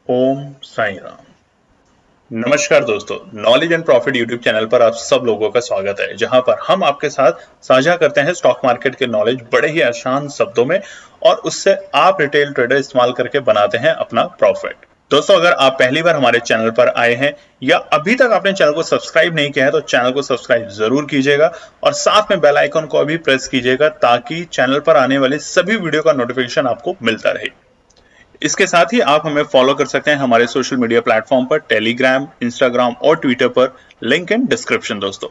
ओम साई राम। नमस्कार दोस्तों, knowledge and profit YouTube channel पर आप सब लोगों का स्वागत है, जहां पर हम आपके साथ साझा करते हैं स्टॉक मार्केट के नॉलेज बड़े ही आसान शब्दों में और उससे आप रिटेल ट्रेडर इस्तेमाल करके बनाते हैं अपना प्रॉफिट। दोस्तों, अगर आप पहली बार हमारे चैनल पर आए हैं या अभी तक आपने चैनल को सब्सक्राइब नहीं किया है तो चैनल को सब्सक्राइब जरूर कीजिएगा और साथ में बेल आइकन को भी प्रेस कीजिएगा ताकि चैनल पर आने वाली सभी वीडियो का नोटिफिकेशन आपको मिलता रहे। इसके साथ ही आप हमें फॉलो कर सकते हैं हमारे सोशल मीडिया प्लेटफॉर्म पर, टेलीग्राम, इंस्टाग्राम और ट्विटर पर, लिंक इन डिस्क्रिप्शन। दोस्तों,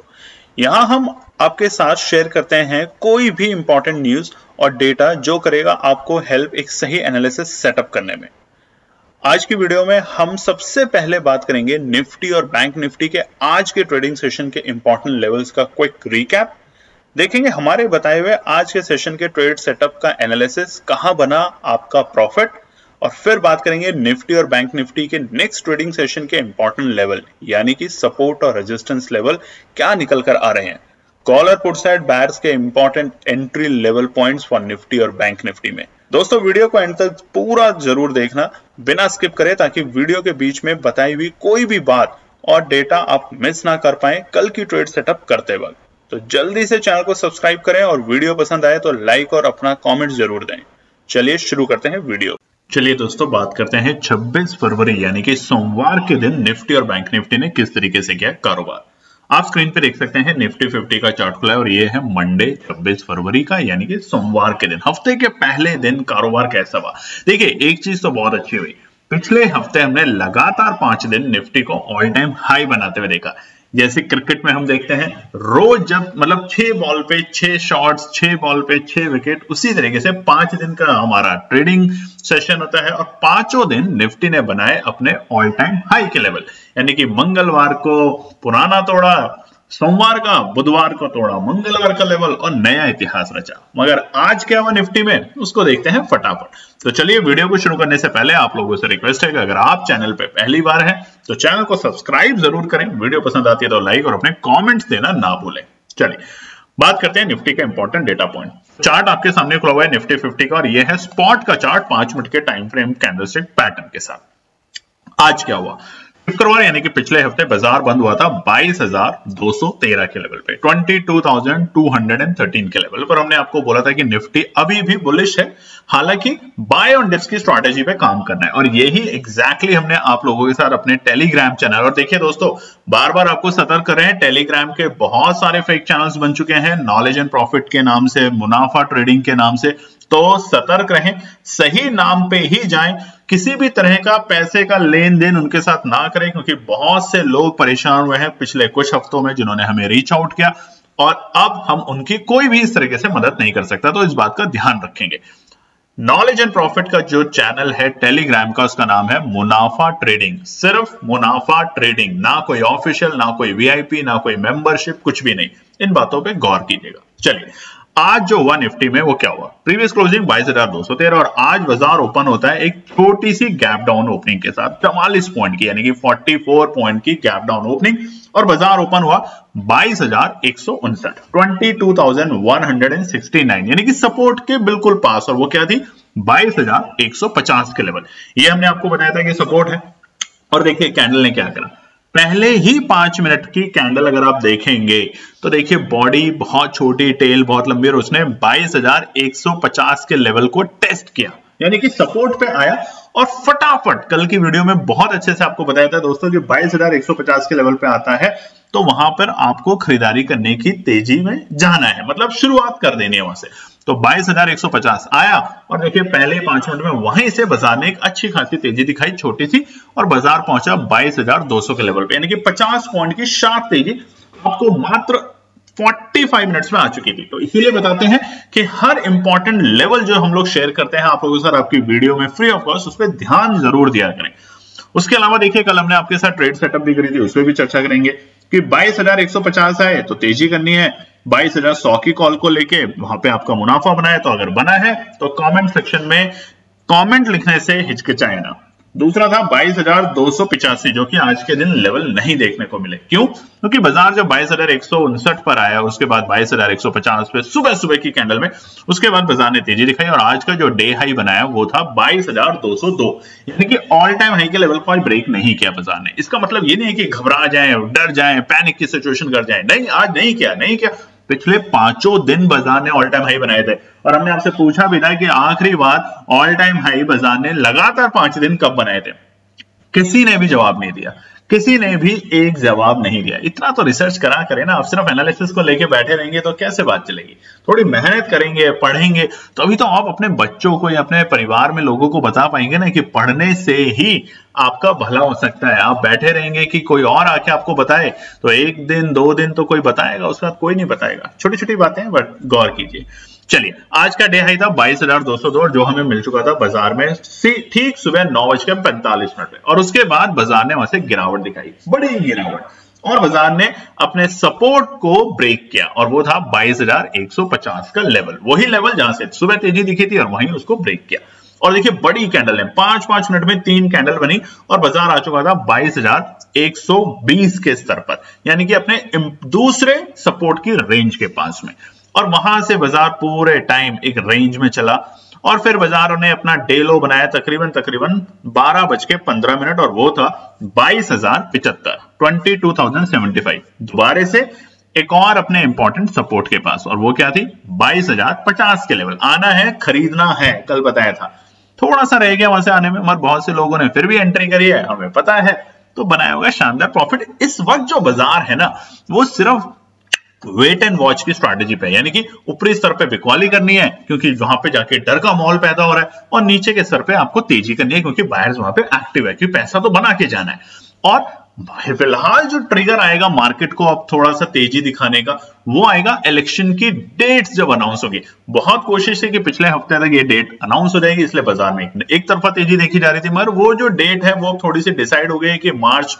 यहां हम आपके साथ शेयर करते हैं कोई भी इंपॉर्टेंट न्यूज और डेटा जो करेगा आपको हेल्प एक सही एनालिसिस सेटअप करने में। आज की वीडियो में हम सबसे पहले बात करेंगे निफ्टी और बैंक निफ्टी के आज के ट्रेडिंग सेशन के इंपॉर्टेंट लेवल्स का क्विक रिकैप। देखेंगे हमारे बताए हुए आज के सेशन के ट्रेड सेटअप का एनालिसिस, कहां बना आपका प्रॉफिट, और फिर बात करेंगे निफ्टी और बैंक निफ्टी के नेक्स्ट ट्रेडिंग सेशन के इंपॉर्टेंट लेवल यानी कि सपोर्ट और रेजिस्टेंस लेवल क्या निकल कर आ रहे हैं। कॉल और पुट साइड बायर्स के important entry level points for Nifty और बैंक निफ्टी में। दोस्तों, वीडियो को एंड तक पूरा जरूर देखना, बिना स्किप करे, ताकि वीडियो के बीच में बताई हुई कोई भी बात और डेटा आप मिस ना कर पाए कल की ट्रेड सेटअप करते वक्त। तो जल्दी से चैनल को सब्सक्राइब करें और वीडियो पसंद आए तो लाइक और अपना कॉमेंट जरूर दें। चलिए शुरू करते हैं वीडियो। चलिए दोस्तों, बात करते हैं 26 फरवरी यानी कि सोमवार के दिन निफ्टी और बैंक निफ्टी ने किस तरीके से किया कारोबार। आप स्क्रीन पे देख सकते हैं निफ्टी 50 का चार्ट खुला है और ये है मंडे 26 फरवरी का यानी कि सोमवार के दिन, हफ्ते के पहले दिन कारोबार कैसा हुआ। देखिए, एक चीज तो बहुत अच्छी हुई, पिछले हफ्ते हमने लगातार 5 दिन निफ्टी को ऑल टाइम हाई बनाते हुए देखा। जैसे क्रिकेट में हम देखते हैं रोज जब 6 बॉल पे 6 शॉट्स, 6 बॉल पे 6 विकेट, उसी तरीके से 5 दिन का हमारा ट्रेडिंग सेशन होता है और पांचों दिन निफ्टी ने बनाए अपने ऑल टाइम हाई के लेवल, यानी कि मंगलवार को पुराना तोड़ा, सोमवार का बुधवार को तोड़ा मंगलवार का लेवल और नया इतिहास रचा। मगर आज क्या हुआ निफ्टी में, उसको देखते हैं फटाफट। तो चलिए, वीडियो को शुरू करने से पहले आप लोगों से रिक्वेस्ट है कि अगर आप चैनल पे पहली बार हैं तो चैनल को सब्सक्राइब जरूर करें, वीडियो पसंद आती है तो लाइक और अपने कॉमेंट्स देना ना भूलें। चलिए बात करते हैं निफ्टी के इंपॉर्टेंट डेटा पॉइंट। चार्ट आपके सामने खुला हुआ है निफ्टी 50 का और यह है स्पॉट का चार्ट 5 मिनट के टाइम फ्रेम कैंडलस्टिक पैटर्न के साथ। आज क्या हुआ, शुक्रवार यानी कि पिछले हफ्ते बाजार बंद हुआ था 22,213 के लेवल पे, 22,213 के लेवल पर। हमने आपको बोला था कि निफ्टी अभी भी बुलिश है, हालांकि बाय ऑन डिप्स की स्ट्रैटेजी पे काम करना है और यही एग्जैक्टली हमने आप लोगों के साथ अपने टेलीग्राम चैनल, और देखिए दोस्तों, बार बार आपको सतर्क कर रहे हैं, टेलीग्राम के बहुत सारे फेक चैनल्स बन चुके हैं नॉलेज एंड प्रॉफिट के नाम से, मुनाफा ट्रेडिंग के नाम से, तो सतर्क रहें, सही नाम पे ही जाएं, किसी भी तरह का पैसे का लेन देन उनके साथ ना करें, क्योंकि बहुत से लोग परेशान हुए हैं पिछले कुछ हफ्तों में जिन्होंने हमें रीच आउट किया और अब हम उनकी कोई भी इस तरीके से मदद नहीं कर सकता, तो इस बात का ध्यान रखेंगे। नॉलेज एंड प्रॉफिट का जो चैनल है टेलीग्राम का, उसका नाम है मुनाफा ट्रेडिंग, सिर्फ मुनाफा ट्रेडिंग, ना कोई ऑफिशियल, ना कोई वीआईपी, ना कोई मेंबरशिप, कुछ भी नहीं। इन बातों पे गौर कीजिएगा। चलिए, आज जो हुआ निफ्टी में वो क्या हुआ, प्रीवियस क्लोजिंग 22,213 और आज बाजार ओपन होता है एक छोटी सी गैप डाउन ओपनिंग के साथ 44 पॉइंट की, यानी कि 44 पॉइंट की गैप डाउन ओपनिंग, और बाजार ओपन हुआ 22,159, 22,169, यानी कि सपोर्ट के बिल्कुल पास, और वो क्या थी 22,150 के लेवल। ये हमने आपको बताया था कि सपोर्ट है। और देखिए कैंडल ने क्या करा, पहले ही 5 मिनट की कैंडल अगर आप देखेंगे तो देखिए बॉडी बहुत छोटी, टेल बहुत लंबी, और उसने 22,150 के लेवल को टेस्ट किया, यानी कि सपोर्ट पे आया और फटाफट, कल की वीडियो में बहुत अच्छे से आपको बताया था दोस्तों कि 22,150 के लेवल पे आता है तो वहां पर आपको खरीदारी करने की तेजी में जाना है, मतलब शुरुआत कर देनी है वहां से। तो 22,150 आया और देखिए पहले 5 मिनट में वहीं से बाजार ने एक अच्छी खासी तेजी दिखाई, छोटी सी, और बाजार पहुंचा 22,200 के लेवल पे, यानी कि 50 पॉइंट की शार्प तेजी आपको मात्र 45 मिनट्स में आ चुकी थी। तो इसीलिए बताते हैं कि हर इंपॉर्टेंट लेवल जो हम लोग शेयर करते हैं आप लोगों के साथ आपकी वीडियो में फ्री ऑफ कॉस्ट, उस पर ध्यान जरूर दिया करें। उसके अलावा देखिए कल हमने आपके साथ ट्रेड सेटअप भी करी थी, उसमें भी चर्चा करेंगे कि 22,150 आए तो तेजी करनी है, 22,100 की कॉल को लेके वहां पे आपका मुनाफा बना है, तो अगर बना है तो कमेंट सेक्शन में कमेंट लिखने से हिचकिचाए ना, दूसरा था 22,285 जो कि आज के दिन लेवल नहीं देखने को मिले। क्यों? क्योंकि बाजार जब 22,159 पर आया, उसके बाद 22,150 पे सुबह सुबह की कैंडल में, उसके बाद बाजार ने तेजी दिखाई और आज का जो डे हाई बनाया वो था 22,202, यानी कि ऑल टाइम हाई के लेवल को आज ब्रेक नहीं किया बाजार ने। इसका मतलब ये नहीं है कि घबरा जाए, डर जाए, पैनिक की सिचुएशन कर जाए, नहीं, आज नहीं किया। पिछले 5 दिन बाजार ने ऑल टाइम हाई बनाए थे और हमने आपसे पूछा भी था कि आखिरी बार ऑल टाइम हाई बाजार ने लगातार 5 दिन कब बनाए थे। किसी ने भी जवाब नहीं दिया, किसी ने भी एक जवाब नहीं दिया। इतना तो रिसर्च करा करें ना, आप सिर्फ एनालिसिस को लेके बैठे रहेंगे तो कैसे बात चलेगी। थोड़ी मेहनत करेंगे, पढ़ेंगे, तो अभी तो आप अपने बच्चों को या अपने परिवार में लोगों को बता पाएंगे ना कि पढ़ने से ही आपका भला हो सकता है। आप बैठे रहेंगे कि कोई और आके आपको बताए, तो 1 दिन 2 दिन तो कोई बताएगा, उसके बाद कोई नहीं बताएगा। छोटी छोटी बातें बट गौर कीजिए। चलिए, आज का डे हाई था 22,202 जो हमें मिल चुका था बाजार में ठीक सुबह 9:45 पे और उसके बाद बाजार ने वहां से गिरावट दिखाई, बड़ी गिरावट, और बाजार ने अपने सपोर्ट को ब्रेक किया और वो था 22,150 का लेवल, वही लेवल जहां से सुबह तेजी दिखी थी और वहीं उसको ब्रेक किया। और देखिए बड़ी कैंडल है, 5-5 मिनट में 3 कैंडल बनी और बाजार आ चुका था 22,120 के स्तर पर, यानी कि अपने दूसरे सपोर्ट की रेंज के पास में। और वहां से बाजार पूरे टाइम एक रेंज में चला और फिर बाजार ने अपना डे लो बनाया तकरीबन 12:15 और वो था 22,075, 22,075। दोबारा से एक और अपने इंपॉर्टेंट सपोर्ट के पास, और वो क्या थी? 22,050 के लेवल। आना है, खरीदना है, कल बताया था। थोड़ा सा रह गया वहां से आने में, मगर बहुत से लोगों ने फिर भी एंट्री करी है, हमें पता है, तो बनाया होगा शानदार प्रॉफिट। इस वक्त जो बाजार है ना, वो सिर्फ वेट एंड वॉच की स्ट्रैटेजी पे, यानी कि ऊपरी स्तर पे बिकवाली करनी है क्योंकि वहां पे जाके डर का माहौल पैदा हो रहा है, और नीचे के स्तर पे आपको तेजी करनी है क्योंकि बायर्स वहां पे एक्टिव है, क्योंकि पैसा तो बना के जाना है। और फिलहाल जो ट्रिगर आएगा मार्केट को अब थोड़ा सा तेजी दिखाने का, वो आएगा इलेक्शन की डेट्स जब अनाउंस होगी। बहुत कोशिश है कि पिछले हफ्ते तक ये डेट अनाउंस हो जाएगी, इसलिए बाजार में एक तरफा तेजी देखी जा रही थी, मगर वो जो डेट है वो थोड़ी सी डिसाइड हो गई कि मार्च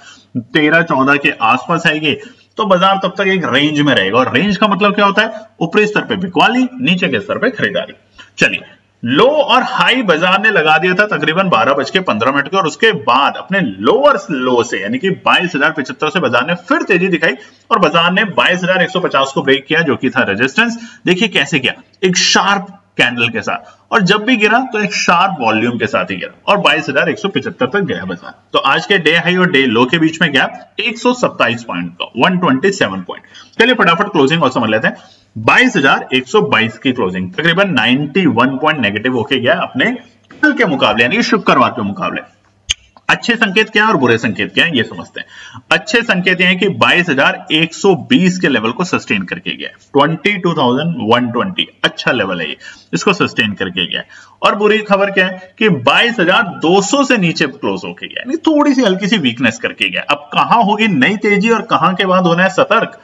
13-14 के आसपास आएगी, तो बाजार तब तक एक रेंज में रहेगा। और रेंज का मतलब क्या होता है? ऊपरी स्तर पे बिकवाली, नीचे के स्तर पे खरीदारी। चलिए, लो और हाई बाजार ने लगा दिया था तकरीबन 12:15 के, और उसके बाद अपने लोअर लो से यानी कि 22,075 से बाजार ने फिर तेजी दिखाई और बाजार ने 22,150 को ब्रेक किया जो कि था रेजिस्टेंस। देखिए कैसे किया, एक शार्प कैंडल के साथ, और जब भी गिरा तो एक शार्प वॉल्यूम के साथ ही गिरा और 22,175 तक गया बाजार। तो आज के डे हाई और डे लो के बीच में गैप 127 पॉइंट का, 127 पॉइंट। चलिए फटाफट क्लोजिंग और समझ लेते हैं। 22,122 की क्लोजिंग, तकरीबन 91 पॉइंट नेगेटिव होके गया अपने कल के मुकाबले, यानी शुक्रवार के मुकाबले। अच्छे संकेत क्या है और बुरे संकेत क्या है ये समझते हैं। अच्छे संकेत ये हैं कि 22,120 के लेवल को सस्टेन करके गया, 22,120 अच्छा लेवल है ये, इसको सस्टेन करके गया। और बुरी खबर क्या है कि 22,200 से नीचे क्लोज होके गया, यानी थोड़ी सी हल्की सी वीकनेस करके गया। अब कहां होगी नई तेजी और कहां के बाद होना है सतर्क,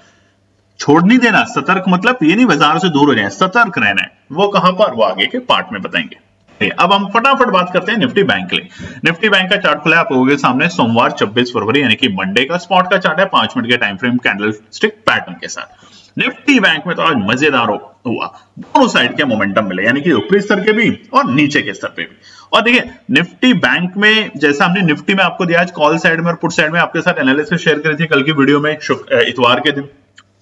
छोड़ नहीं देना। सतर्क मतलब ये नहीं बाजार से दूर हो जाए, सतर्क रहना है। वो कहां पर, वो आगे के पार्ट में बताएंगे। अब हम फटाफट बात करते हैं निफ्टी बैंक के लिए। निफ्टी बैंक का चार्ट खुला है आप लोगों के सामने सोमवार 26 फरवरी यानी कि मंडे का। स्पॉट का चार्ट है 5 मिनट के time frame candle stick pattern के साथ। निफ्टी बैंक में तो आज मजेदार हुआ, दोनों साइड के मोमेंटम मिले, यानी कि ऊपरी स्तर के भी और नीचे के स्तर पे भी। और देखिए निफ्टी बैंक में जैसा हमने निफ्टी में आपको दिया आज कॉल साइड में और पुट साइड में आपके साथ एनालिसिस शेयर करी थी कल की वीडियो में, इतवार के दिन,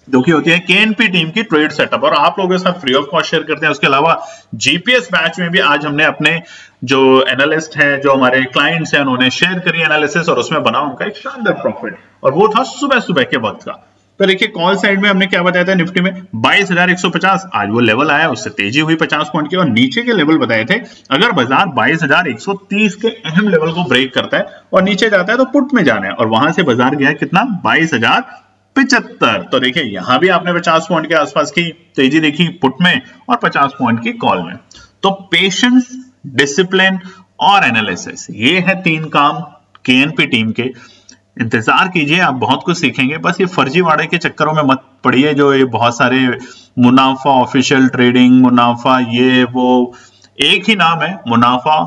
जो कि होती है केएनपी टीम की ट्रेड सेटअप, और आप लोगों के साथ फ्री ऑफ कॉस्ट शेयर करते हैं। उसके अलावा जीपीएस बैच में भी आज हमने अपने जो एनालिस्ट हैं, जो हमारे क्लाइंट्स हैं, उन्होंने शेयर करी एनालिसिस और उसमें बना उनका एक शानदार प्रॉफिट, और वो था सुबह सुबह के वक्त का। तो देखिए कॉल साइड में हमने क्या बताया था निफ्टी में 22,150, आज वो लेवल आया, उससे तेजी हुई 50 पॉइंट की, और नीचे के लेवल बताए थे अगर बाजार 22,130 के अहम लेवल को ब्रेक करता है और नीचे जाता है तो पुट में जाना है, और वहां से बाजार गया कितना, 22,075। तो देखिए यहां भी आपने 50 पॉइंट के आसपास की तेजी देखी पुट में और 50 पॉइंट की कॉल में। तो पेशेंस, डिसिप्लिन और एनालिसिस, ये है 3 काम केएनपी टीम के। इंतजार कीजिए, आप बहुत कुछ सीखेंगे। बस ये फर्जीवाड़े के चक्करों में मत पड़िए, जो ये बहुत सारे मुनाफा ऑफिशियल ट्रेडिंग, मुनाफा ये वो, एक ही नाम है मुनाफा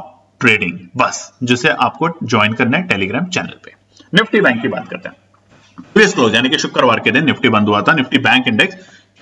ट्रेडिंग, बस, जिसे आपको ज्वाइन करना है टेलीग्राम चैनल पे। निफ्टी बैंक की बात करते हैं। प्रीवियस क्लोज यानी कि शुक्रवार के दिन निफ्टी बंद हुआ था, निफ्टी बैंक इंडेक्स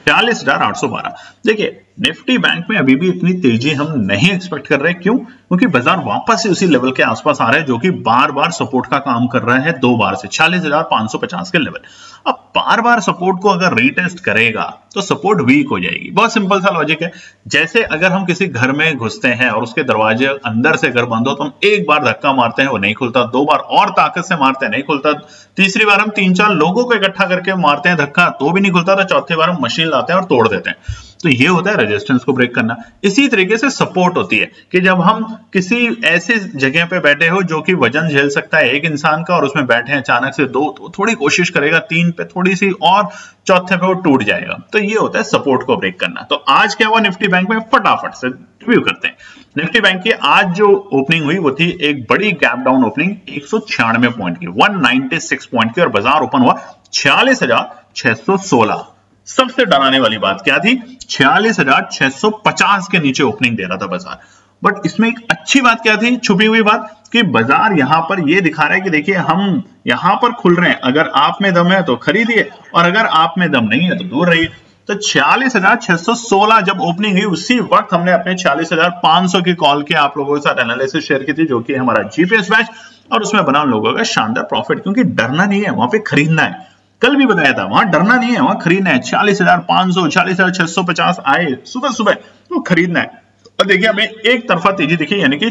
46,812। देखिए निफ्टी बैंक में अभी भी इतनी तेजी हम नहीं एक्सपेक्ट कर रहे। क्यों? क्योंकि बाजार वापस से उसी लेवल के आसपास आ रहा है जो कि बार बार सपोर्ट का काम कर रहा है, 2 बार से 46,550 के लेवल। अब बार बार सपोर्ट को अगर रीटेस्ट करेगा तो सपोर्ट वीक हो जाएगी। बहुत सिंपल सा लॉजिक है। जैसे अगर हम किसी घर में घुसते हैं और उसके दरवाजे अंदर से अगर बंद हो तो हम एक बार धक्का मारते हैं, वो नहीं खुलता, 2 बार और ताकत से मारते हैं, नहीं खुलता, तीसरी बार हम 3-4 लोगों को इकट्ठा करके मारते हैं धक्का तो भी नहीं खुलता, तो चौथी बार हम मशीन लाते हैं और तोड़ देते हैं। तो ये होता है रेजिस्टेंस को ब्रेक करना। इसी तरीके से सपोर्ट होती है कि जब हम किसी ऐसे जगह पे बैठे हो जो कि वजन झेल सकता है एक इंसान का, और उसमें बैठे हैं अचानक से 2, तो थोड़ी कोशिश करेगा 3 पे थोड़ी सी, और चौथे पे वो टूट जाएगा। तो ये होता है सपोर्ट को ब्रेक करना। तो आज क्या हुआ निफ्टी बैंक में, फटाफट से रिव्यू करते हैं। निफ्टी बैंक की आज जो ओपनिंग हुई वो थी एक बड़ी गैप डाउन ओपनिंग 196 पॉइंट की, 196 पॉइंट की, और बाजार ओपन हुआ 46,616। सबसे डराने वाली बात क्या थी, 46,650 के नीचे ओपनिंग दे रहा था बाजार। बट इसमें एक अच्छी बात क्या थी, छुपी हुई बात, कि बाजार यहां पर ये दिखा रहा है कि देखिए हम यहां पर खुल रहे हैं, अगर आप में दम है तो खरीदिए, और अगर आप में दम नहीं है तो दूर रहिए। तो 46,616 जब ओपनिंग हुई उसी वक्त हमने अपने 46,500 की कॉल की आप लोगों के साथ एनालिसिस शेयर की थी, जो कि हमारा जीपीएस बैच, और उसमें बना उन लोगों का शानदार प्रॉफिट। क्योंकि डरना नहीं है, वहां पे खरीदना है। कल भी बताया था, वहां डरना नहीं है, वहां खरीदना है। 46,500 46,650 आए सुबह सुबह तो खरीदना है। और देखिए हमें एक तरफा तेजी दिखी, यानी कि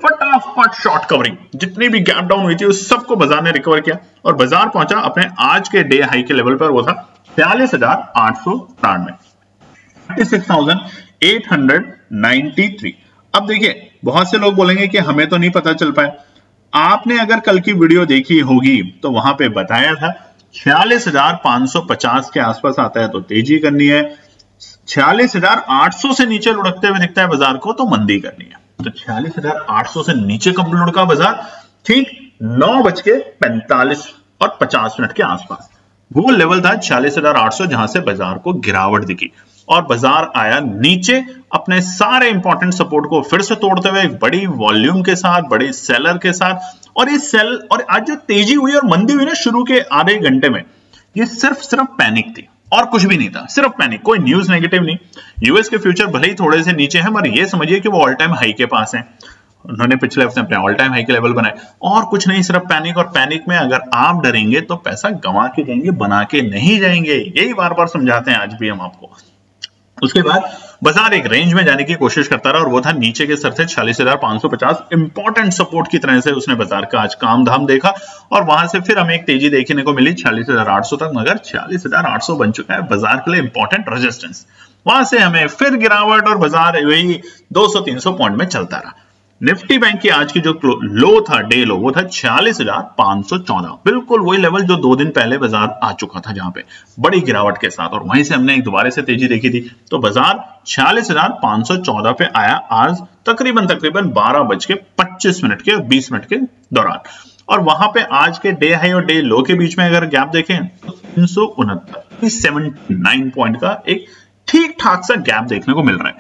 फटाफट शॉर्ट कवरिंग, जितनी भी गैप डाउन हुई थी उस सबको बाजार ने रिकवर किया, और बाजार पहुंचा अपने आज के डे हाई के लेवल पर, वो था 46,893, 46,893। अब देखिए बहुत से लोग बोलेंगे कि हमें तो नहीं पता चल पाया। आपने अगर कल की वीडियो देखी होगी तो वहां पे बताया था 46,550 के आसपास आता है तो तेजी करनी है, 46,800 से नीचे लुढ़कते हुए दिखता है बाजार को तो मंदी करनी है। तो 46,800 से नीचे कब लुढ़का बाजार, ठीक 9:45 और 50 मिनट के आसपास। वो लेवल था 46,800 जहां से बाजार को गिरावट दिखी, और बाजार आया नीचे अपने सारे इंपॉर्टेंट सपोर्ट को फिर से तोड़ते हुए एक बड़ी वॉल्यूम के साथ, बड़ी सेलर के साथ। और इस सेल और आज जो तेजी हुई और मंदी हुई ना शुरू के आधे घंटे में, ये सिर्फ पैनिक थी और कुछ भी नहीं था, सिर्फ पैनिक, कोई न्यूज नेगेटिव नहीं। यूएस के फ्यूचर भले ही थोड़े से नीचे हैं, मगर ये समझिए कि वो ऑल टाइम हाई के पास हैं। उन्होंने पिछले हफ्ते अपने ऑल टाइम हाई के लेवल बनाए, और कुछ नहीं, सिर्फ पैनिक। और पैनिक में अगर आप डरेंगे तो पैसा गंवा के जाएंगे, बना के नहीं जाएंगे। यही बार बार समझाते हैं आज भी हम आपको। उसके बाद बाजार एक रेंज में जाने की कोशिश करता रहा, और वो था नीचे के स्तर से 46,550। इंपॉर्टेंट सपोर्ट की तरह से उसने बाजार का आज काम धाम देखा, और वहां से फिर हमें एक तेजी देखने को मिली 46,800 तक, मगर 46,800 बन चुका है बाजार के लिए इंपॉर्टेंट रेजिस्टेंस। वहां से हमें फिर गिरावट, और बाजार वही 200-300 पॉइंट में चलता रहा। निफ्टी बैंक की आज की जो लो था, डे लो, वो था 46,514, बिल्कुल वही लेवल जो 2 दिन पहले बाजार आ चुका था, जहां पे बड़ी गिरावट के साथ, और वहीं से हमने एक दोबारा से तेजी देखी थी। तो बाजार 46,514 पे आया आज तकरीबन 12:25 के 20 मिनट के दौरान, और वहां पे आज के डे हाई और डे लो के बीच में अगर गैप देखें तो 369 पॉइंट का एक ठीक ठाक सा गैप देखने को मिल रहा है।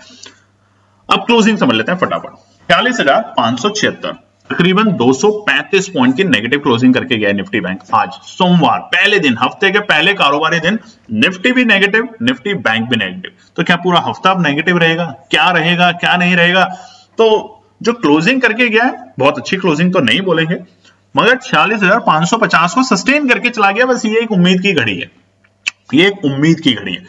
अब क्लोजिंग समझ लेते हैं फटाफट। 46,576, तकरीबन 235 पॉइंट की नेगेटिव क्लोजिंग करके गया निफ्टी बैंक आज सोमवार, पहले दिन, हफ्ते के पहले कारोबारी दिन। निफ्टी भी नेगेटिव, निफ्टी बैंक भी नेगेटिव। तो क्या पूरा हफ्ता अब नेगेटिव रहेगा? क्या रहेगा, क्या नहीं रहेगा? तो जो क्लोजिंग करके गया है, बहुत अच्छी क्लोजिंग तो नहीं बोलेंगे, मगर 46,550 को सस्टेन करके चला गया। बस ये एक उम्मीद की घड़ी है, ये एक उम्मीद की घड़ी है।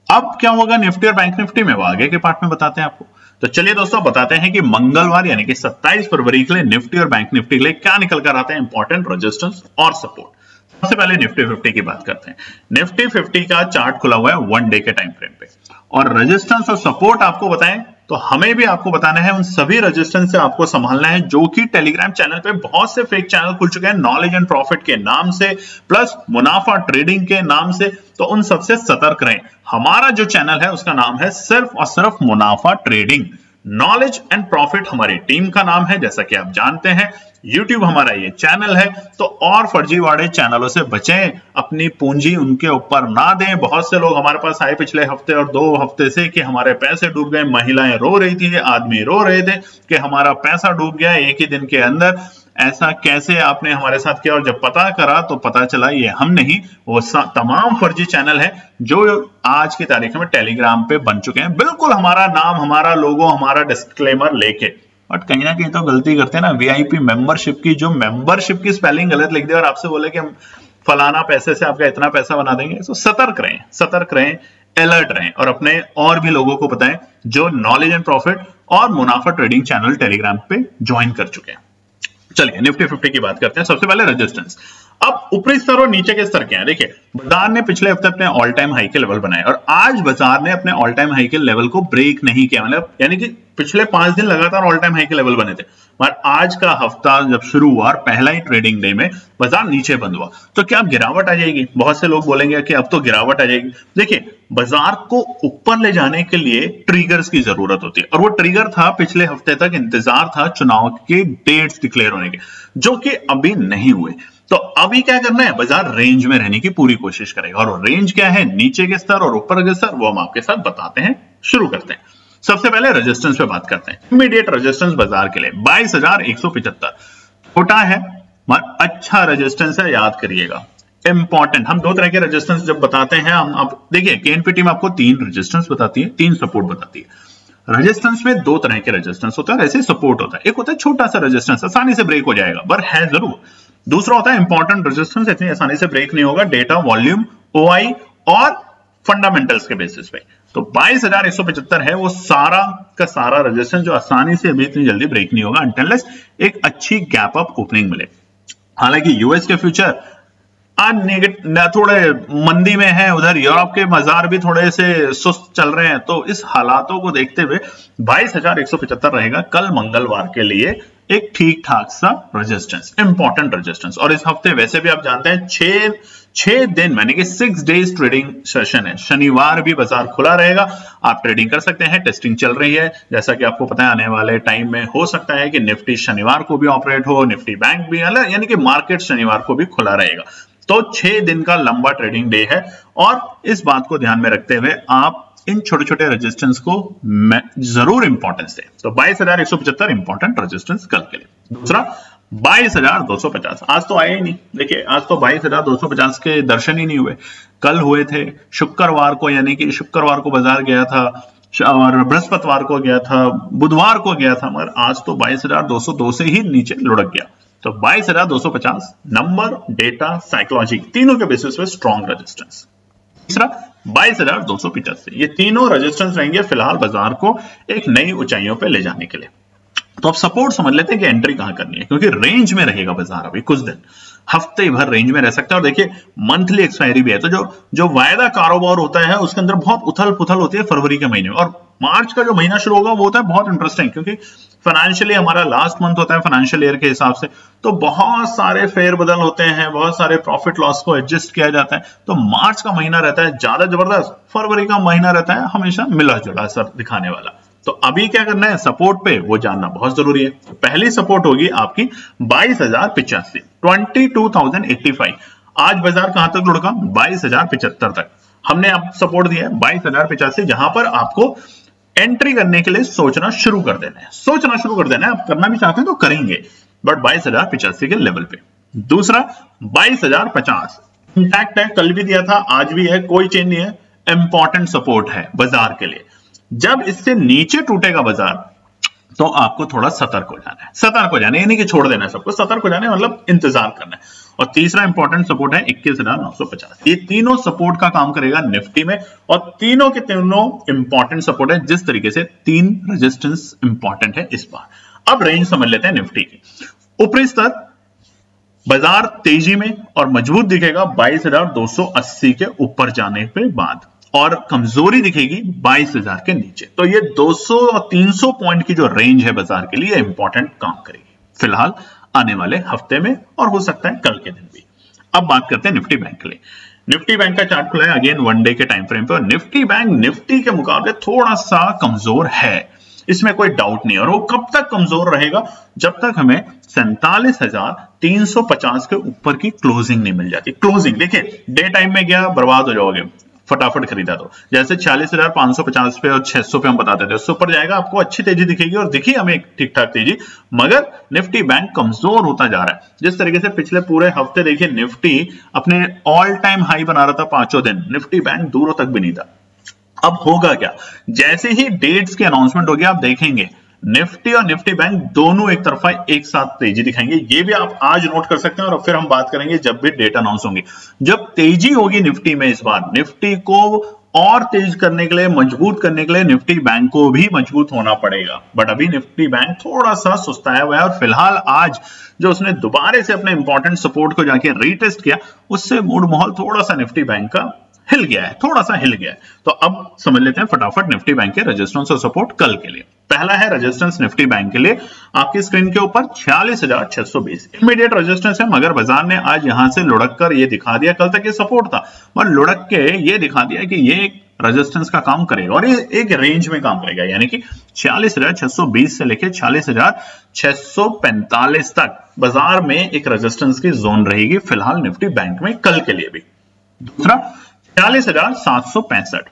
अब क्या होगा निफ्टी और बैंक निफ्टी में, वो आगे के पार्ट में बताते हैं आपको। तो चलिए दोस्तों बताते हैं कि मंगलवार यानी कि 27 फरवरी के लिए निफ्टी और बैंक निफ्टी के लिए क्या निकल कर आते हैं इंपॉर्टेंट रेजिस्टेंस और सपोर्ट। सबसे पहले निफ्टी 50 की बात करते हैं। निफ्टी 50 का चार्ट खुला हुआ है 1 डे के टाइम फ्रेम पे, और रेजिस्टेंस और सपोर्ट आपको बताएं तो हमें भी आपको बताना है, उन सभी रेजिस्टेंस से आपको संभालना है जो कि टेलीग्राम चैनल पे बहुत से फेक चैनल खुल चुके हैं नॉलेज एंड प्रॉफिट के नाम से, प्लस मुनाफा ट्रेडिंग के नाम से। तो उन सबसे सतर्क रहें। हमारा जो चैनल है उसका नाम है सिर्फ और सिर्फ मुनाफा ट्रेडिंग। नॉलेज एंड प्रॉफिट हमारी टीम का नाम है, जैसा कि आप जानते हैं। YouTube हमारा ये चैनल है, तो और फर्जीवाड़े चैनलों से बचें, अपनी पूंजी उनके ऊपर ना दें। बहुत से लोग हमारे पास आए पिछले हफ्ते और 2 हफ्ते से कि हमारे पैसे डूब गए, महिलाएं रो रही थी, आदमी रो रहे थे कि हमारा पैसा डूब गया एक ही दिन के अंदर। ऐसा कैसे आपने हमारे साथ किया, और जब पता करा तो पता चला ये हम नहीं, वो तमाम फर्जी चैनल है जो आज की तारीख में टेलीग्राम पे बन चुके हैं, बिल्कुल हमारा नाम, हमारा लोगो, हमारा डिस्क्लेमर लेके, बट कहीं ना कहीं तो गलती करते हैं ना। वीआईपी मेंबरशिप की, जो मेंबरशिप की स्पेलिंग गलत लिख दे और आपसे बोले कि हम फलाना पैसे से आपका इतना पैसा बना देंगे, तो सतर्क रहें, सतर्क रहें, अलर्ट रहें, और अपने और भी लोगों को बताएं जो नॉलेज एंड प्रॉफिट और मुनाफा ट्रेडिंग चैनल टेलीग्राम पे ज्वाइन कर चुके हैं। चलिए निफ्टी 50 की बात करते हैं। सबसे पहले रेजिस्टेंस। अब ऊपरी स्तर और नीचे के स्तर क्या है, देखिए बाजार ने पिछले हफ्ते अपने ऑल टाइम हाई के लेवल बनाए और आज बाजार ने अपने ऑल टाइम हाई के लेवल को ब्रेक नहीं किया, मतलब यानी कि पिछले 5 दिन लगातार ऑल टाइम हाई के लेवल बने थे, मगर आज का हफ्ता जब शुरू हुआ और पहला ही ट्रेडिंग डे में बाजार नीचे बंद हुआ, तो क्या अब गिरावट आ जाएगी? बहुत से लोग बोलेंगे कि अब तो गिरावट आ जाएगी। देखिए बाजार को ऊपर ले जाने के लिए ट्रिगर्स की जरूरत होती है, और वो ट्रिगर था पिछले हफ्ते तक इंतजार था चुनाव के डेट्स डिक्लेयर होने के, जो कि अभी नहीं हुए। तो अभी क्या करना है, बाजार रेंज में रहने की पूरी कोशिश करेगा, और रेंज क्या है, नीचे के स्तर और ऊपर के स्तर, वो हम आपके साथ बताते हैं। शुरू करते हैं। सबसे पहले रेजिस्टेंस पे बात करते हैं। इमीडिएट रेजिस्टेंस बाजार के लिए 22,175 छोटा है मगर अच्छा रेजिस्टेंस है, याद करिएगा, इंपॉर्टेंट। हम दो तरह के रेजिस्टेंस जब बताते हैं, हम आप देखिए केएनपी टीम आपको 3 रेजिस्टेंस बताती है, 3 सपोर्ट बताती है। रेजिस्टेंस में 2 तरह के रेजिस्टेंस होता है, ऐसे सपोर्ट होता है। एक होता है छोटा सा रेजिस्टेंस, आसानी से ब्रेक हो जाएगा, पर है जरूर। दूसरा होता है इंपॉर्टेंट रेजिस्टेंस, इतनी आसानी से ब्रेक नहीं होगा, डेटा, वॉल्यूम, ओआई और फंडामेंटल्स के बेसिस पे। तो 22,175 है वो सारा का सारा रेजिस्टेंस जो आसानी से अभी इतनी जल्दी ब्रेक नहीं होगा अनटिल एक अच्छी गैप अप ओपनिंग मिले। हालांकि यूएस के फ्यूचर थोड़े मंदी में है, उधर यूरोप के बाजार भी थोड़े से सुस्त चल रहे हैं, तो इस हालातों को देखते हुए 22,175 रहेगा कल मंगलवार के लिए एक ठीक ठाक सा रेजिस्टेंस, इंपॉर्टेंट रेजिस्टेंस। और इस हफ्ते वैसे भी आप जानते हैं 6 दिन यानी कि 6 डेज ट्रेडिंग सेशन है, शनिवार भी बाजार खुला रहेगा, आप ट्रेडिंग कर सकते हैं, टेस्टिंग चल रही है। जैसा कि आपको पता है आने वाले टाइम में हो सकता है कि निफ्टी शनिवार को भी ऑपरेट हो, निफ्टी बैंक भी, यानी कि मार्केट शनिवार को भी खुला रहेगा। तो 6 दिन का लंबा ट्रेडिंग डे है, और इस बात को ध्यान में रखते हुए आप इन छोटे छोटे रेजिस्टेंस को जरूर इंपॉर्टेंस दें। तो 22,175 इंपॉर्टेंट रेजिस्टेंस कल के लिए। दूसरा 22,250, आज तो आया ही नहीं। देखिए आज तो 22,250 के दर्शन ही नहीं हुए, कल हुए थे शुक्रवार को, यानी कि शुक्रवार को बाजार गया था और बृहस्पतिवार को गया था, बुधवार को गया था, मगर आज तो 22,202 से ही नीचे लुढ़क गया। तो 22,250 नंबर, डेटा, साइकोलॉजी तीनों के बेसिस पे स्ट्रॉन्ग रेजिस्टेंस। तीसरा 22,285, ये तीनों रेजिस्टेंस रहेंगे फिलहाल बाजार को एक नई ऊंचाइयों पे ले जाने के लिए। तो अब सपोर्ट समझ लेते हैं कि एंट्री कहां करनी है, क्योंकि रेंज में रहेगा बाजार अभी कुछ दिन, हफ्ते भर रेंज में रह सकता है। और देखिए मंथली एक्सपायरी भी है, तो जो वायदा कारोबार होता है उसके अंदर बहुत उथल पुथल होती है फरवरी के महीने में, और मार्च का जो महीना शुरू होगा वो होता है बहुत इंटरेस्टिंग, क्योंकि फाइनेंशियली हमारा लास्ट मंथ होता है फाइनेंशियल ईयर के हिसाब से, तो बहुत सारे फेरबदल होते हैं, बहुत सारे प्रॉफिट लॉस को एडजस्ट किया जाता है। तो मार्च का महीना रहता है ज्यादा जबरदस्त, फरवरी का महीना रहता है हमेशा मिला जुला असर दिखाने वाला। तो अभी क्या करना है, सपोर्ट पे वो जानना बहुत जरूरी है। पहली सपोर्ट होगी आपकी 22,085, 22,085। आज बाजार कहां तक लुढ़का, 22,075 तक। हमने अब सपोर्ट दिया है 22,085, जहां पर आपको एंट्री करने के लिए सोचना शुरू कर देना है, सोचना शुरू कर देना है। आप करना भी चाहते हैं तो करेंगे, बट 22,085 के लेवल पे। दूसरा 22,050 इंटैक्ट है, कल भी दिया था, आज भी है, कोई चेंज नहीं है, इंपॉर्टेंट सपोर्ट है बाजार के लिए। जब इससे नीचे टूटेगा बाजार तो आपको थोड़ा सतर्क हो जाना है, सतर्क हो जाना है, यानी कि छोड़ देना है सबको, सतर्क हो जाना है मतलब इंतजार करना है। और तीसरा इंपॉर्टेंट सपोर्ट है 21,950, ये तीनों सपोर्ट का काम करेगा निफ्टी में, और तीनों के तीनों इंपॉर्टेंट सपोर्ट है, जिस तरीके से 3 रेजिस्टेंस इंपॉर्टेंट है इस बार। अब रेंज समझ लेते हैं निफ्टी की। ऊपरी स्तर बाजार तेजी में और मजबूत दिखेगा 22,280 के ऊपर जाने के बाद, और कमजोरी दिखेगी 22,000 के नीचे। तो ये 200 और 300 पॉइंट की जो रेंज है बाजार के लिए इंपॉर्टेंट काम करेगी फिलहाल आने वाले हफ्ते में, और हो सकता है कल के दिन भी। अब बात करते हैं निफ्टी बैंक के लिए। निफ्टी बैंक का चार्ट खुला है अगेन 1 डे के टाइम फ्रेम पे, और निफ्टी बैंक निफ्टी के मुकाबले थोड़ा सा कमजोर है, इसमें कोई डाउट नहीं। और वो कब तक कमजोर रहेगा, जब तक हमें 47,350 के ऊपर की क्लोजिंग नहीं मिल जाती। क्लोजिंग देखिए डे टाइम में गया बर्बाद हो जाओगे, फटाफट खरीदा तो जैसे 46,550 पे और 600 पे हम बताते थे, उससे ऊपर जाएगा आपको अच्छी तेजी दिखेगी और दिखी हमें ठीक ठाक तेजी, मगर निफ्टी बैंक कमजोर होता जा रहा है। जिस तरीके से पिछले पूरे हफ्ते देखिए निफ्टी अपने ऑल टाइम हाई बना रहा था 5 दिन, निफ्टी बैंक दूरों तक भी नहीं था। अब होगा क्या, जैसे ही डेट्स की अनाउंसमेंट होगी आप देखेंगे निफ्टी और निफ्टी बैंक दोनों एक तरफा एक साथ तेजी दिखाएंगे। ये भी आप आज नोट कर सकते हैं और फिर हम बात करेंगे जब भी डेट अनाउंस होंगी। जब तेजी होगी निफ्टी में, इस बार निफ्टी को और तेज करने के लिए, मजबूत करने के लिए निफ्टी बैंक को भी मजबूत होना पड़ेगा। बट अभी निफ्टी बैंक थोड़ा सा सुस्ताया हुआ है और फिलहाल आज जो उसने दोबारा से अपने इंपॉर्टेंट सपोर्ट को जाके रीटेस्ट किया, उससे मूड माहौल थोड़ा सा निफ्टी बैंक का हिल गया है, थोड़ा सा हिल गया है। तो अब समझ लेते हैं फटाफट निफ्टी बैंक के रेजिस्टेंस और सपोर्ट कल के लिए। पहला है रेजिस्टेंस निफ्टी बैंक के लिए आपकी स्क्रीन के ऊपर 46,620 इमीडिएट रेजिस्टेंस है, मगर बाजार ने आज यहां से लुढ़क कर ये दिखा दिया, कल तक ये सपोर्ट था मगर लुढ़क के ये दिखा दिया कि ये एक रेजिस्टेंस का काम करेगा और ये एक रेंज में काम करेगा, यानी कि 46,620 से लेकर 46,645 तक बाजार में एक रेजिस्टेंस की जोन रहेगी फिलहाल निफ्टी बैंक में कल के लिए भी। दूसरा 46,765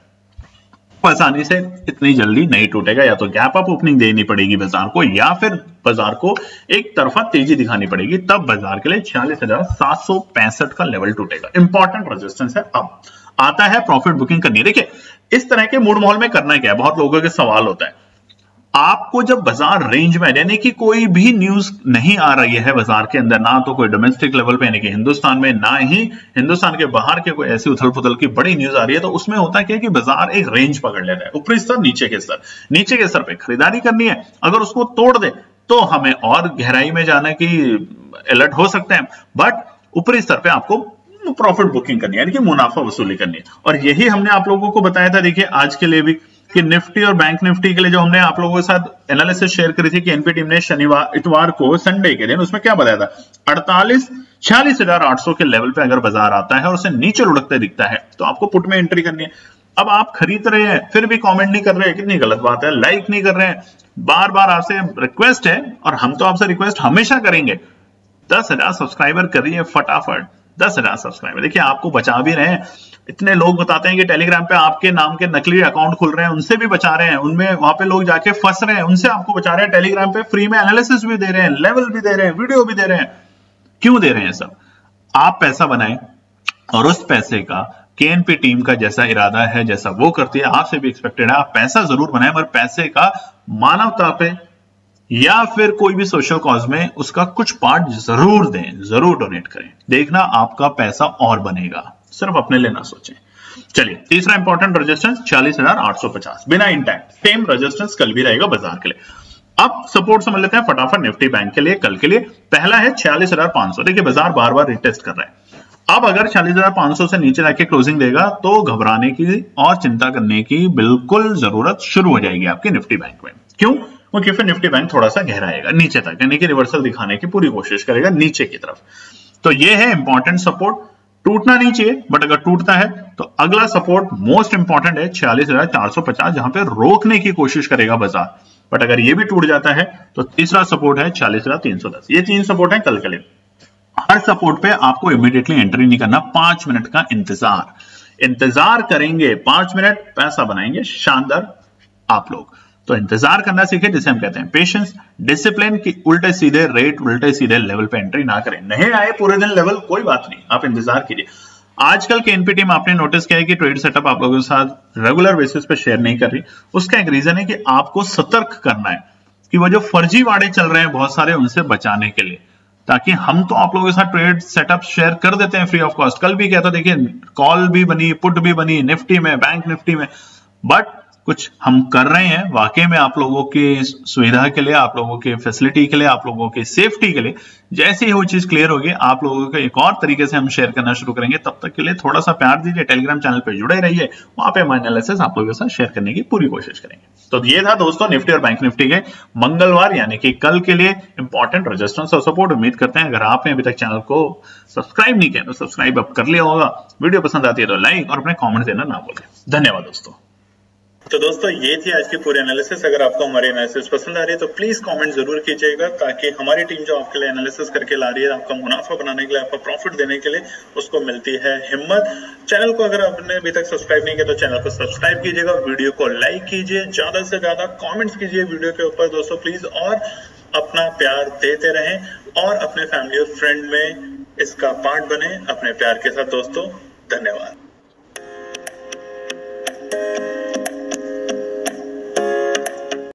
आसानी से इतनी जल्दी नहीं टूटेगा, या तो गैप अप ओपनिंग देनी पड़ेगी बाजार को या फिर बाजार को एक तरफा तेजी दिखानी पड़ेगी, तब बाजार के लिए 46,765 का लेवल टूटेगा। इंपॉर्टेंट रेजिस्टेंस है। अब आता है प्रॉफिट बुकिंग करनी। देखिए इस तरह के मूड माहौल में करना क्या है, बहुत लोगों के सवाल होता है। आपको जब बाजार रेंज में, यानी कि कोई भी न्यूज नहीं आ रही है बाजार के अंदर, ना तो कोई डोमेस्टिक लेवल पे यानी कि हिंदुस्तान में, ना ही हिंदुस्तान के बाहर के कोई ऐसी उथल पुथल की बड़ी न्यूज आ रही है, तो उसमें होता क्या है कि बाजार एक रेंज पकड़ लेता है, ऊपरी स्तर नीचे के स्तर, नीचे के स्तर पे खरीदारी करनी है। अगर उसको तोड़ दे तो हमें और गहराई में जाने की अलर्ट हो सकते हैं, बट ऊपरी स्तर पे आपको प्रॉफिट बुकिंग करनी है, यानी कि मुनाफा वसूली करनी है। और यही हमने आप लोगों को बताया था, देखिए आज के लिए भी, कि निफ्टी और बैंक निफ्टी के लिए जो हमने आप लोगों के साथ एनालिसिस शेयर करी थी कि एनपी टीम ने इतवार को, संडे के दिन, उसमें क्या बताया था, 46,800 के लेवल पे अगर बाजार आता है और उसे नीचे लुढ़कते दिखता है तो आपको पुट में एंट्री करनी है। अब आप खरीद रहे हैं फिर भी कमेंट नहीं कर रहे हैं, कितनी गलत बात है, लाइक नहीं कर रहे हैं, बार बार आपसे रिक्वेस्ट है और हम तो आपसे रिक्वेस्ट हमेशा करेंगे, 10,000 सब्सक्राइबर करिए फटाफट, 10,000 सब्सक्राइबर। देखिए आपको बचा भी रहे हैं, इतने लोग बताते हैं कि टेलीग्राम पे आपके नाम के नकली अकाउंट खुल रहे हैं, उनसे भी बचा रहे हैं, उनमें वहां पे लोग जाके फंस रहे हैं, उनसे आपको बचा रहे हैं। टेलीग्राम पे फ्री में एनालिसिस भी दे रहे हैं, लेवल भी दे रहे हैं, वीडियो भी दे रहे हैं। क्यों दे रहे हैं सब? आप पैसा बनाएं और उस पैसे का केएनपी टीम का जैसा इरादा है, जैसा वो करती है, आपसे भी एक्सपेक्टेड है, आप पैसा जरूर बनाएं, मगर पैसे का मानवता पे या फिर कोई भी सोशल कॉज में उसका कुछ पार्ट जरूर दें, जरूर डोनेट करें। देखना आपका पैसा और बनेगा, सिर्फ अपने लिए ना सोचें। चलिए तीसरा इंपॉर्टेंट रेजिस्टेंस 46,850 बिना इंटैक्ट, सेम रेजिस्टेंस कल भी रहेगा बाजार के लिए। अब सपोर्ट समझ लेते हैं फटाफट निफ्टी बैंक के लिए कल के लिए। पहला है 46,500। देखिए बाजार बार बार रिटेस्ट कर रहा है, अब अगर 46,500 से नीचे जाके क्लोजिंग देगा तो घबराने की और चिंता करने की बिल्कुल जरूरत शुरू हो जाएगी आपके निफ्टी बैंक में। क्यों? क्योंकि फिर निफ्टी बैंक थोड़ा सा गहराएगा नीचे तक, यानी कि रिवर्सल दिखाने की पूरी कोशिश करेगा नीचे की तरफ। तो ये है इंपॉर्टेंट सपोर्ट, टूटना नहीं चाहिए, बट अगर टूटता है तो अगला सपोर्ट मोस्ट इंपॉर्टेंट है 46,450, जहां पे रोकने की कोशिश करेगा बाजार। बट अगर ये भी टूट जाता है तो तीसरा सपोर्ट है 46,310। ये 3 सपोर्ट है कल के लिए। हर सपोर्ट पे आपको इमीडिएटली एंट्री नहीं करना, 5 मिनट का इंतजार करेंगे, 5 मिनट पैसा बनाएंगे शानदार आप लोग। तो इंतजार करना सीखे, जिसे हम कहते हैं पेशेंस, डिसिप्लिन, की उल्टे सीधे रेट, उल्टे सीधे लेवल पे एंट्री ना करें। नहीं आए पूरे दिन लेवल, कोई बात नहीं, आप इंतजार कीजिए। आजकल के एनपी टीम आपने नोटिस किया है कि ट्रेड सेटअप आप लोगों के साथ रेगुलर बेसिस पे शेयर नहीं कर रही। उसका एक रीजन है कि आपको सतर्क करना है कि वो जो फर्जीवाड़े चल रहे हैं बहुत सारे, उनसे बचाने के लिए, ताकि हम तो आप लोगों के साथ ट्रेड सेटअप शेयर कर देते हैं फ्री ऑफ कॉस्ट। कल भी कहता, देखिए कॉल भी बनी, पुट भी बनी निफ्टी में, बैंक निफ्टी में, बट कुछ हम कर रहे हैं वाकई में आप लोगों की सुविधा के लिए, आप लोगों के फैसिलिटी के लिए, आप लोगों की सेफ्टी के लिए। जैसे ही वो चीज क्लियर होगी आप लोगों को एक और तरीके से हम शेयर करना शुरू करेंगे। तब तक के लिए थोड़ा सा प्यार दीजिए, टेलीग्राम चैनल पे जुड़े रहिए, वहां पे हम एनालिसिस आप लोगों के साथ शेयर करने की पूरी कोशिश करेंगे। तो ये था दोस्तों निफ्टी और बैंक निफ्टी के मंगलवार यानी कि कल के लिए इंपॉर्टेंट रेजिस्टेंस और सपोर्ट। उम्मीद करते हैं अगर आपने अभी तक चैनल को सब्सक्राइब नहीं किया तो सब्सक्राइब अब कर लिया होगा, वीडियो पसंद आती है तो लाइक और अपने कॉमेंट देना ना भूलें। धन्यवाद दोस्तों। तो दोस्तों ये थी आज की पूरी एनालिसिस। अगर आपको हमारी एनालिसिस पसंद आ रही है तो प्लीज कमेंट जरूर कीजिएगा, ताकि हमारी टीम जो आपके लिए एनालिसिस करके ला रही है, आपका मुनाफा बनाने के लिए, आपका प्रॉफिट देने के लिए, उसको मिलती है हिम्मत। चैनल को अगर आपने अभी तक सब्सक्राइब नहीं किया तो चैनल को सब्सक्राइब कीजिएगा, वीडियो को लाइक कीजिए, ज्यादा से ज्यादा कॉमेंट्स कीजिए वीडियो के ऊपर दोस्तों प्लीज, और अपना प्यार देते रहें और अपने फैमिली और फ्रेंड में इसका पार्ट बने अपने प्यार के साथ दोस्तों। धन्यवाद।